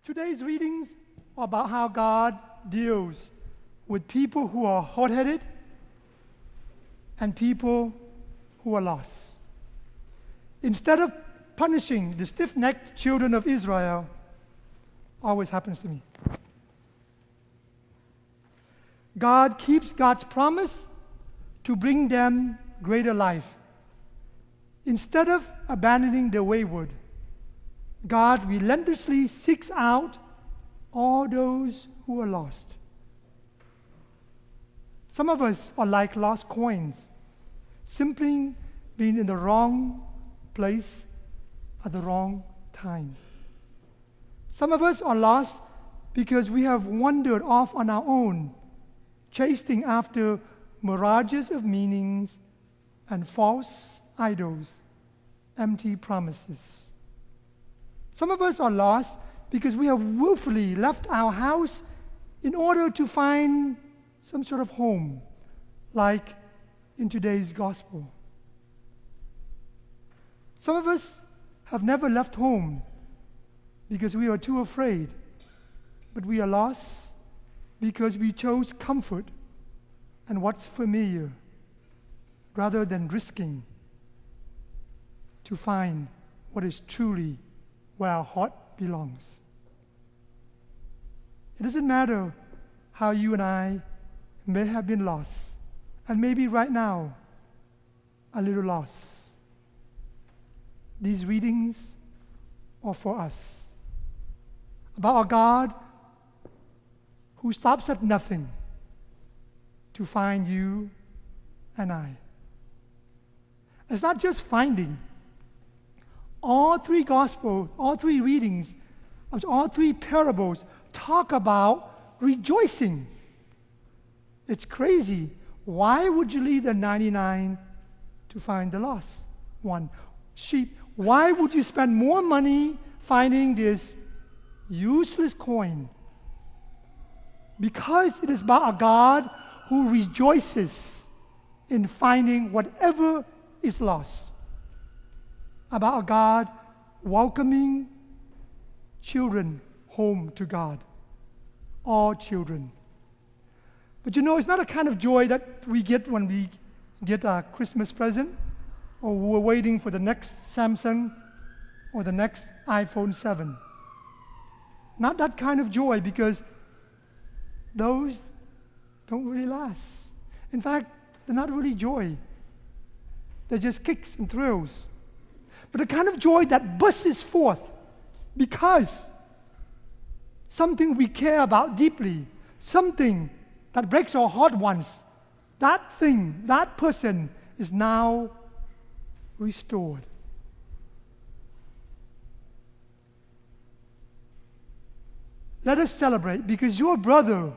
Today's readings are about how God deals with people who are hot-headed and people who are lost. Instead of punishing the stiff-necked children of Israel, always happens to me. God keeps God's promise to bring them greater life. Instead of abandoning the wayward, God relentlessly seeks out all those who are lost. Some of us are like lost coins, simply being in the wrong place at the wrong time. Some of us are lost because we have wandered off on our own, chasing after mirages of meanings and false idols, empty promises. Some of us are lost because we have willfully left our house in order to find some sort of home, like in today's gospel. Some of us have never left home because we are too afraid, but we are lost because we chose comfort and what's familiar rather than risking to find what is truly where our heart belongs. It doesn't matter how you and I may have been lost, and maybe right now a little lost. These readings are for us, about a God who stops at nothing to find you and I. It's not just finding. All three gospels, all three readings, all three parables talk about rejoicing. It's crazy. Why would you leave the 99 to find the lost one? Sheep. Why would you spend more money finding this useless coin? Because it is about a God who rejoices in finding whatever is lost. About a God welcoming children home to God. All children. But you know, it's not a kind of joy that we get when we get a Christmas present, or we're waiting for the next Samsung or the next iPhone 7. Not that kind of joy, because those don't really last. In fact, they're not really joy. They're just kicks and thrills. But the kind of joy that bursts forth because something we care about deeply, something that breaks our heart once, that thing, that person is now restored. Let us celebrate, because your brother,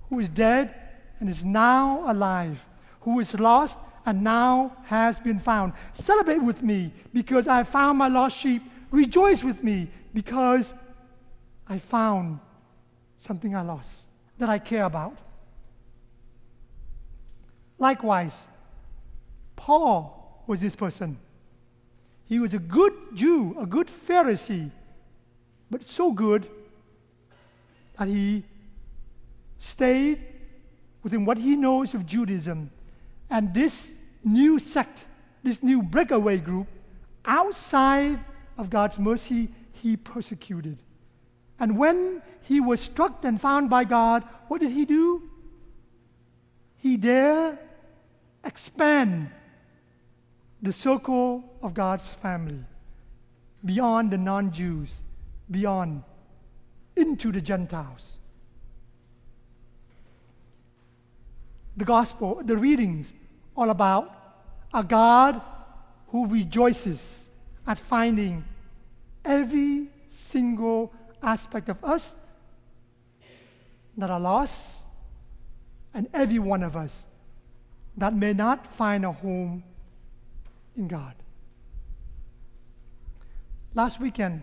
who is dead and is now alive, who is lost and now has been found. Celebrate with me because I found my lost sheep. Rejoice with me because I found something I lost that I care about. Likewise, Paul was this person. He was a good Jew, a good Pharisee, but so good that he stayed within what he knows of Judaism. And this new sect, this new breakaway group, outside of God's mercy, he persecuted. And when he was struck and found by God, what did he do? He dared expand the circle of God's family beyond the non-Jews, beyond, into the Gentiles. The gospel, the readings, all about a God who rejoices at finding every single aspect of us that are lost, and every one of us that may not find a home in God. Last weekend,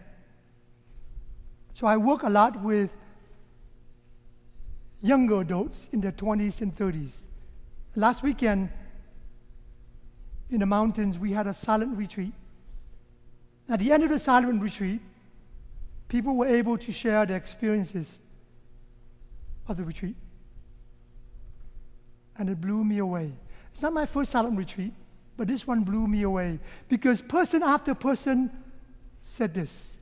so I work a lot with younger adults in their 20s and 30s. Last weekend, in the mountains, we had a silent retreat. At the end of the silent retreat, people were able to share their experiences of the retreat. And it blew me away. It's not my first silent retreat, but this one blew me away because person after person said this.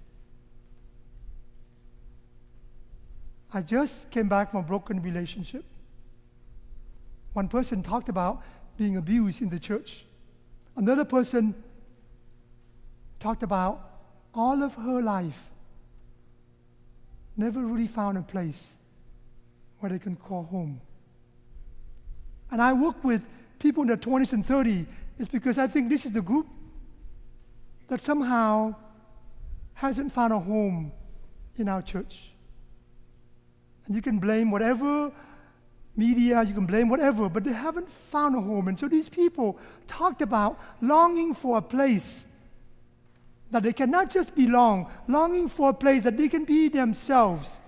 I just came back from a broken relationship. One person talked about being abused in the church. Another person talked about all of her life never really found a place where they can call home. And I work with people in their 20s and 30s is because I think this is the group that somehow hasn't found a home in our church. And you can blame whatever media, you can blame whatever, but they haven't found a home. And so these people talked about longing for a place that they can not just belong, longing for a place that they can be themselves,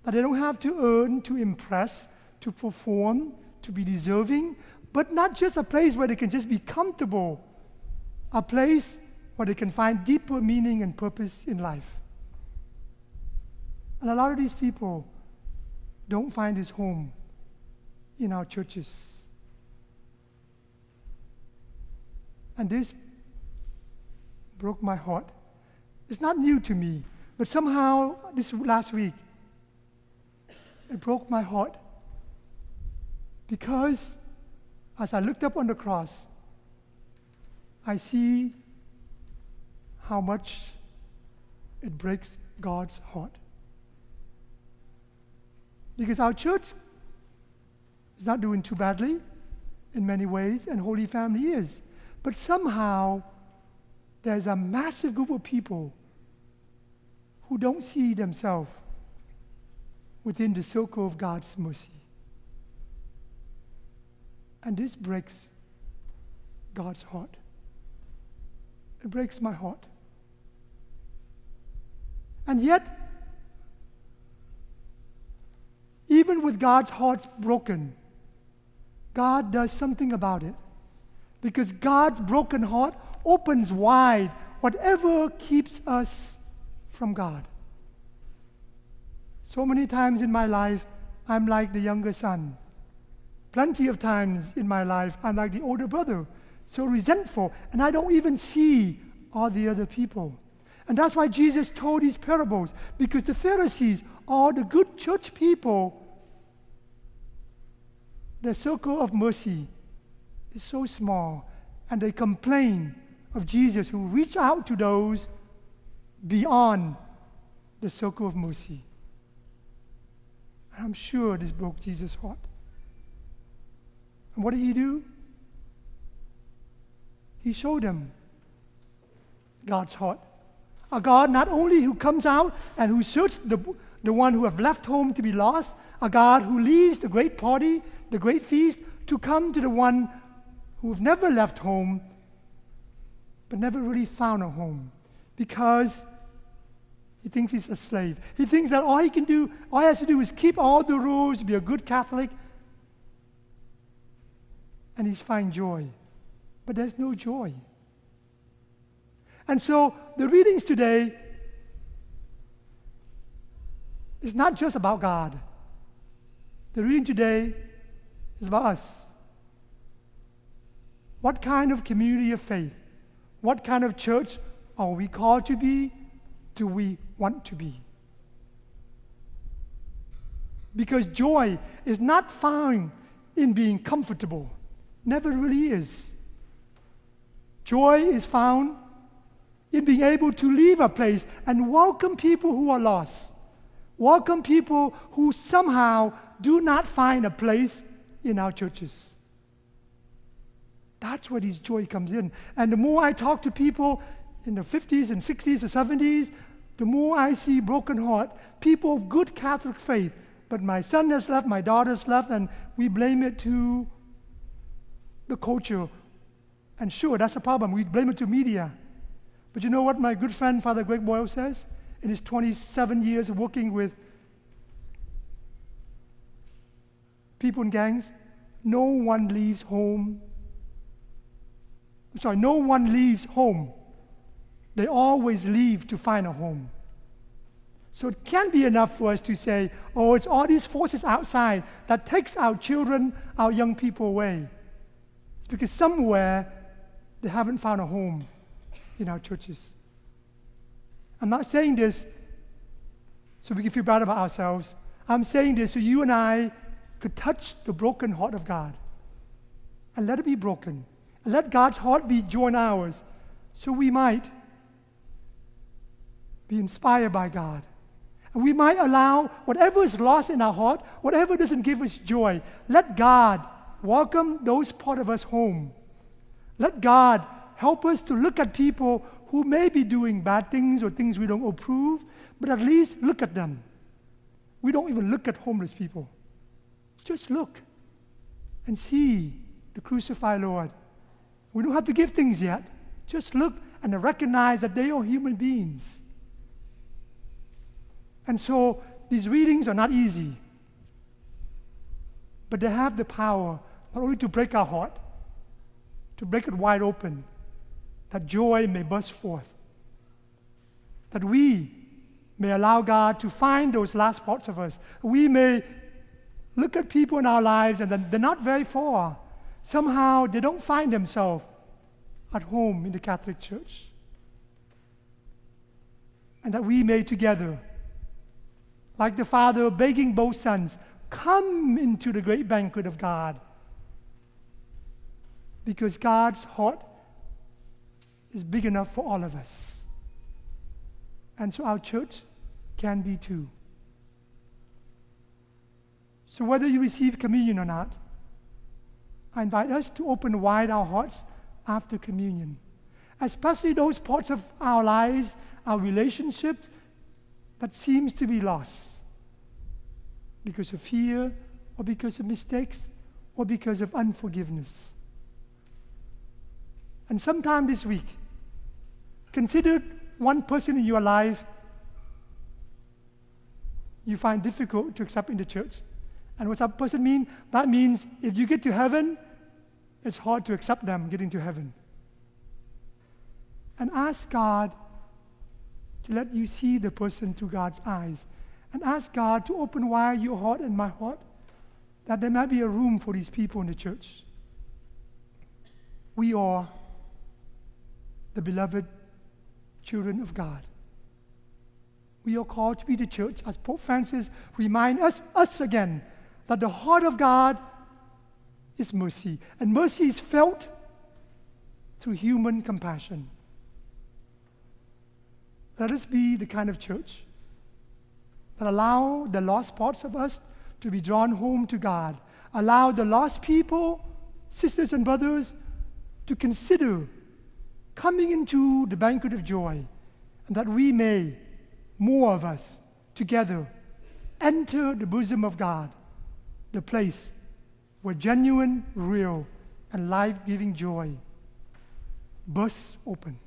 that they don't have to earn, to impress, to perform, to be deserving, but not just a place where they can just be comfortable, a place where they can find deeper meaning and purpose in life. And a lot of these people don't find this home in our churches. And this broke my heart. It's not new to me, but somehow this last week, it broke my heart. Because as I looked up on the cross, I see how much it breaks God's heart. Because our church is not doing too badly in many ways, and Holy Family is. But somehow, there's a massive group of people who don't see themselves within the circle of God's mercy. And this breaks God's heart. It breaks my heart. And yet, even with God's heart broken, God does something about it. Because God's broken heart opens wide whatever keeps us from God. So many times in my life, I'm like the younger son. Plenty of times in my life, I'm like the older brother, so resentful, and I don't even see all the other people. And that's why Jesus told these parables, because the Pharisees, all the good church people, their circle of mercy is so small, and they complain of Jesus who reached out to those beyond the circle of mercy. And I'm sure this broke Jesus' heart. And what did he do? He showed them God's heart. A God not only who comes out and who searches the one who have left home to be lost, a God who leaves the great party, the great feast, to come to the one who have never left home, but never really found a home, because he thinks he's a slave. He thinks that all he has to do is keep all the rules, be a good Catholic, and he's find joy. But there's no joy. And so the readings today is not just about God. The reading today is about us. What kind of community of faith, what kind of church are we called to be? Do we want to be? Because joy is not found in being comfortable. Never really is. Joy is found in being able to leave a place and welcome people who are lost. Welcome people who somehow do not find a place in our churches. That's where this joy comes in. And the more I talk to people in the 50s and 60s or 70s, the more I see broken heart, people of good Catholic faith. But my son has left, my daughter's left, and we blame it to the culture. And sure, that's a problem. We blame it to media. But you know what my good friend, Father Greg Boyle, says? In his 27 years of working with people in gangs, no one leaves home. No one leaves home. They always leave to find a home. So it can't be enough for us to say, oh, it's all these forces outside that takes our children, our young people away. It's because somewhere they haven't found a home in our churches. I'm not saying this so we can feel bad about ourselves. I'm saying this so you and I could touch the broken heart of God and let it be broken. And let God's heart be joined ours so we might be inspired by God. And we might allow whatever is lost in our heart, whatever doesn't give us joy, let God welcome those part of us home. Let God help us to look at people who may be doing bad things or things we don't approve, but at least look at them. We don't even look at homeless people. Just look and see the crucified Lord. We don't have to give things yet. Just look and recognize that they are human beings. And so these readings are not easy, but they have the power not only to break our heart, to break it wide open, that joy may burst forth, that we may allow God to find those last parts of us. We may look at people in our lives and they're not very far. Somehow they don't find themselves at home in the Catholic Church. And that we may together, like the Father begging both sons, come into the great banquet of God. Because God's heart is big enough for all of us. And so our church can be too. So whether you receive communion or not, I invite us to open wide our hearts after communion. Especially those parts of our lives, our relationships, that seems to be lost because of fear or because of mistakes or because of unforgiveness. And sometime this week, consider one person in your life you find difficult to accept in the church. And what's that person mean? That means if you get to heaven, it's hard to accept them getting to heaven. And ask God to let you see the person through God's eyes. And ask God to open wide your heart and my heart, that there might be a room for these people in the church. We are the beloved children of God. We are called to be the church, as Pope Francis reminds us again, that the heart of God is mercy. And mercy is felt through human compassion. Let us be the kind of church that allow the lost parts of us to be drawn home to God. Allow the lost people, sisters and brothers, to consider coming into the banquet of joy, and that we may, more of us, together, enter the bosom of God, the place where genuine, real, and life-giving joy bursts open.